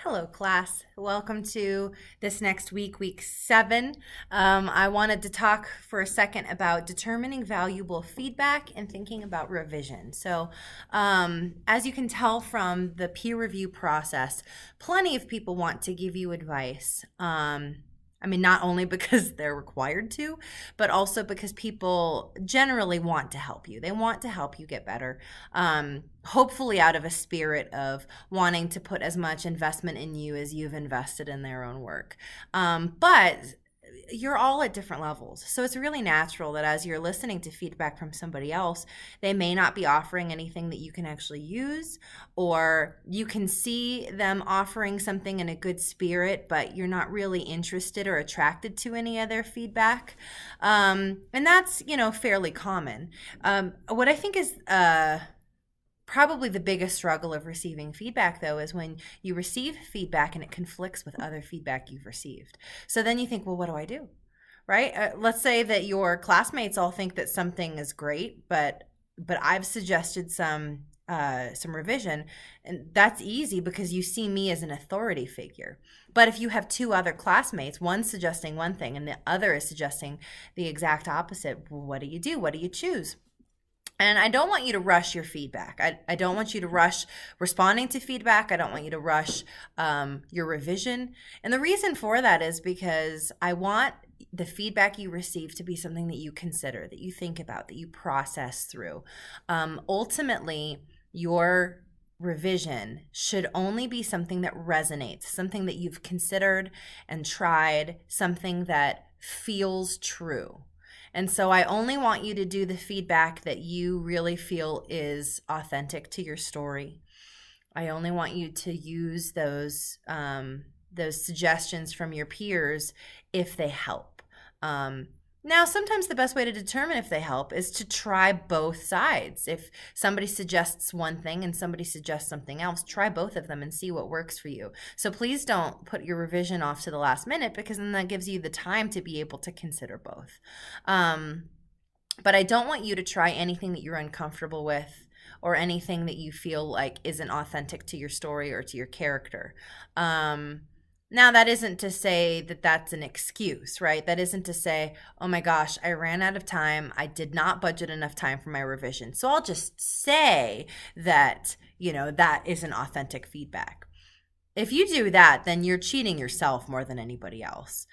Hello, class. Welcome to this next week, week 7. I wanted to talk for a second about determining valuable feedback and thinking about revision. As you can tell from the peer review process, plenty of people want to give you advice. Not only because they're required to, but also because people generally want to help you. They want to help you get better. Hopefully out of a spirit of wanting to put as much investment in you as you've invested in their own work. But you're all at different levels. So it's really natural that as you're listening to feedback from somebody else, they may not be offering anything that you can actually use, or you can see them offering something in a good spirit, but you're not really interested or attracted to any of their feedback. And that's, fairly common. What I think is probably the biggest struggle of receiving feedback, though, is when you receive feedback and it conflicts with other feedback you've received. So then you think, well, what do I do? Right? Let's say that your classmates all think that something is great, but I've suggested some revision, and that's easy because you see me as an authority figure. But if you have two other classmates, one suggesting one thing and the other is suggesting the exact opposite, well, what do you do? What do you choose? And I don't want you to rush your feedback. I don't want you to rush responding to feedback. I don't want you to rush your revision. And the reason for that is because I want the feedback you receive to be something that you consider, that you think about, that you process through. Ultimately, your revision should only be something that resonates, something that you've considered and tried, something that feels true. And so I only want you to do the feedback that you really feel is authentic to your story. I only want you to use those suggestions from your peers if they help. Now, sometimes the best way to determine if they help is to try both sides. If somebody suggests one thing and somebody suggests something else, try both of them and see what works for you. So please don't put your revision off to the last minute, because then that gives you the time to be able to consider both. But I don't want you to try anything that you're uncomfortable with or anything that you feel like isn't authentic to your story or to your character. Now, that isn't to say that that's an excuse, right? That isn't to say, oh my gosh, I ran out of time. I did not budget enough time for my revision. So I'll just say that, that isn't authentic feedback. If you do that, then you're cheating yourself more than anybody else.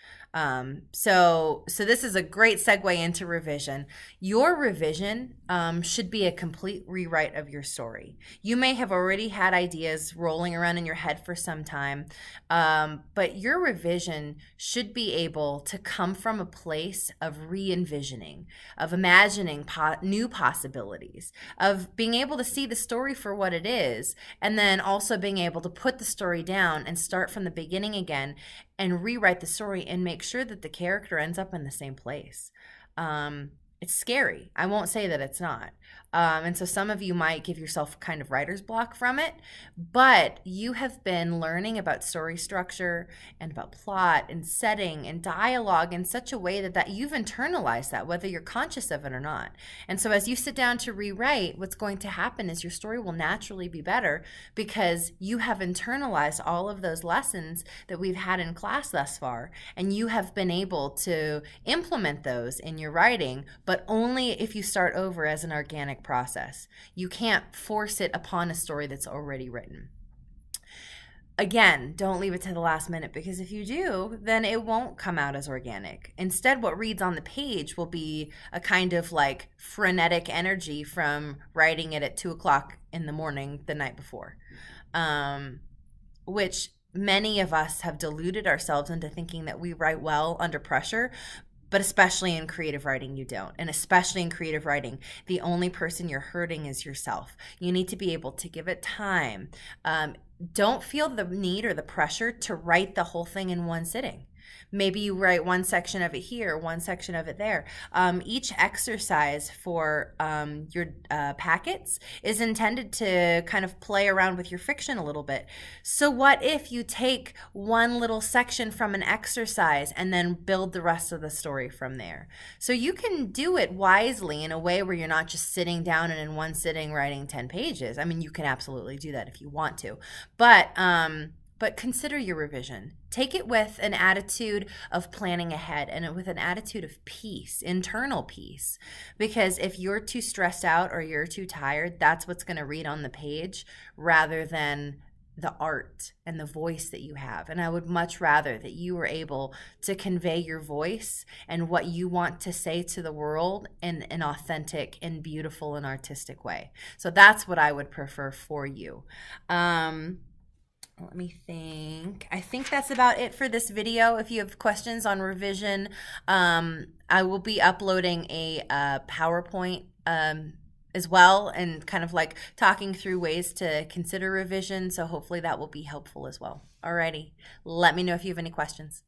So this is a great segue into revision. Your revision should be a complete rewrite of your story. You may have already had ideas rolling around in your head for some time, but your revision should be able to come from a place of re-envisioning, of imagining new possibilities, of being able to see the story for what it is, and then also being able to put the story down and start from the beginning again and rewrite the story and make sure that the character ends up in the same place. It's scary. I won't say that it's not. And so some of you might give yourself kind of writer's block from it, but you have been learning about story structure and about plot and setting and dialogue in such a way that you've internalized that, whether you're conscious of it or not. And so as you sit down to rewrite, what's going to happen is your story will naturally be better because you have internalized all of those lessons that we've had in class thus far, and you have been able to implement those in your writing, but only if you start over as an organic process. You can't force it upon a story that's already written. Again, don't leave it to the last minute, because if you do, then it won't come out as organic. Instead, what reads on the page will be a kind of like frenetic energy from writing it at 2:00 in the morning the night before, which many of us have deluded ourselves into thinking that we write well under pressure. But especially in creative writing, you don't. And especially in creative writing, the only person you're hurting is yourself. You need to be able to give it time. Don't feel the need or the pressure to write the whole thing in one sitting. Maybe you write one section of it here, one section of it there. Each exercise for your packets is intended to kind of play around with your fiction a little bit. So what if you take one little section from an exercise and then build the rest of the story from there? So you can do it wisely in a way where you're not just sitting down and in one sitting writing 10 pages. I mean, you can absolutely do that if you want to. But but consider your revision. Take it with an attitude of planning ahead and with an attitude of peace, internal peace. Because if you're too stressed out or you're too tired, that's what's going to read on the page rather than the art and the voice that you have. And I would much rather that you were able to convey your voice and what you want to say to the world in an authentic and beautiful and artistic way. So that's what I would prefer for you. Let me think. I think that's about it for this video. If you have questions on revision, I will be uploading a PowerPoint as well, and kind of like talking through ways to consider revision. So hopefully that will be helpful as well. Alrighty. Let me know if you have any questions.